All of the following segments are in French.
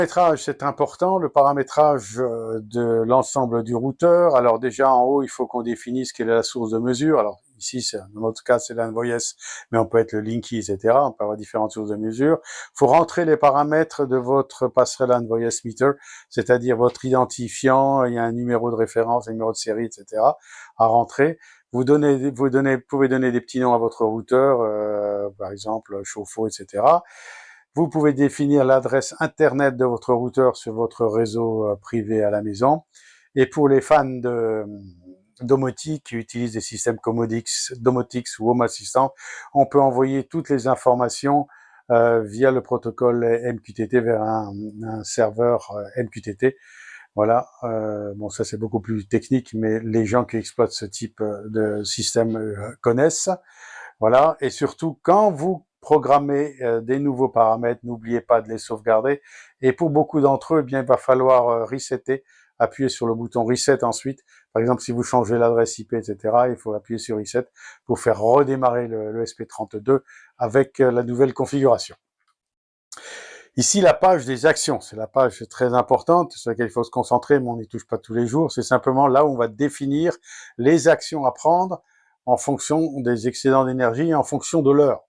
Paramétrage, c'est important, le paramétrage de l'ensemble du routeur. Alors déjà en haut, il faut qu'on définisse quelle est la source de mesure. Alors ici, dans notre cas, c'est l'Envoyes, mais on peut être le Linky, etc. On peut avoir différentes sources de mesure. Il faut rentrer les paramètres de votre passerelle Envoyes Meter, c'est-à-dire votre identifiant, il y a un numéro de référence, un numéro de série, etc. à rentrer. Vous pouvez donner des petits noms à votre routeur, par exemple chauffe-eau, etc. Vous pouvez définir l'adresse internet de votre routeur sur votre réseau privé à la maison. Et pour les fans de domotique qui utilisent des systèmes Commodix, Domotix ou Home Assistant, on peut envoyer toutes les informations via le protocole MQTT vers un serveur MQTT. Voilà, bon ça c'est beaucoup plus technique, mais les gens qui exploitent ce type de système connaissent. Voilà, et surtout quand vous programmez des nouveaux paramètres, n'oubliez pas de les sauvegarder. Et pour beaucoup d'entre eux, eh bien il va falloir resetter, appuyer sur le bouton reset ensuite. Par exemple, si vous changez l'adresse IP, etc., il faut appuyer sur reset pour faire redémarrer le SP32 avec la nouvelle configuration. Ici, la page des actions, c'est la page très importante sur laquelle il faut se concentrer, mais on n'y touche pas tous les jours. C'est simplement là où on va définir les actions à prendre en fonction des excédents d'énergie et en fonction de l'heure.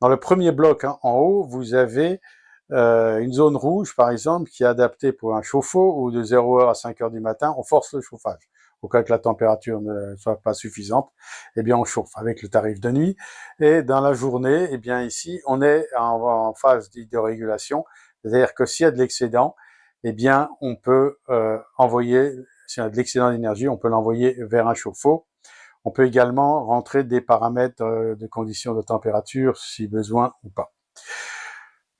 Dans le premier bloc en haut, vous avez une zone rouge, par exemple, qui est adaptée pour un chauffe-eau où de 0h à 5h du matin, on force le chauffage. Au cas que la température ne soit pas suffisante, eh bien on chauffe avec le tarif de nuit. Et dans la journée, eh bien ici, on est en phase de régulation, c'est-à-dire que s'il y a de l'excédent, eh bien on peut envoyer, s'il y a de l'excédent d'énergie, on peut l'envoyer vers un chauffe-eau. On peut également rentrer des paramètres de conditions de température si besoin ou pas.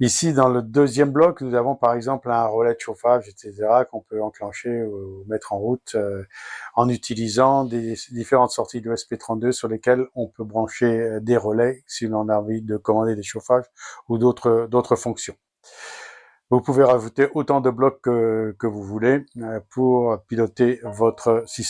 Ici, dans le deuxième bloc, nous avons par exemple un relais de chauffage, etc., qu'on peut enclencher ou mettre en route en utilisant des différentes sorties de SP32 sur lesquelles on peut brancher des relais si l'on a envie de commander des chauffages ou d'autres fonctions. Vous pouvez rajouter autant de blocs que vous voulez pour piloter votre système.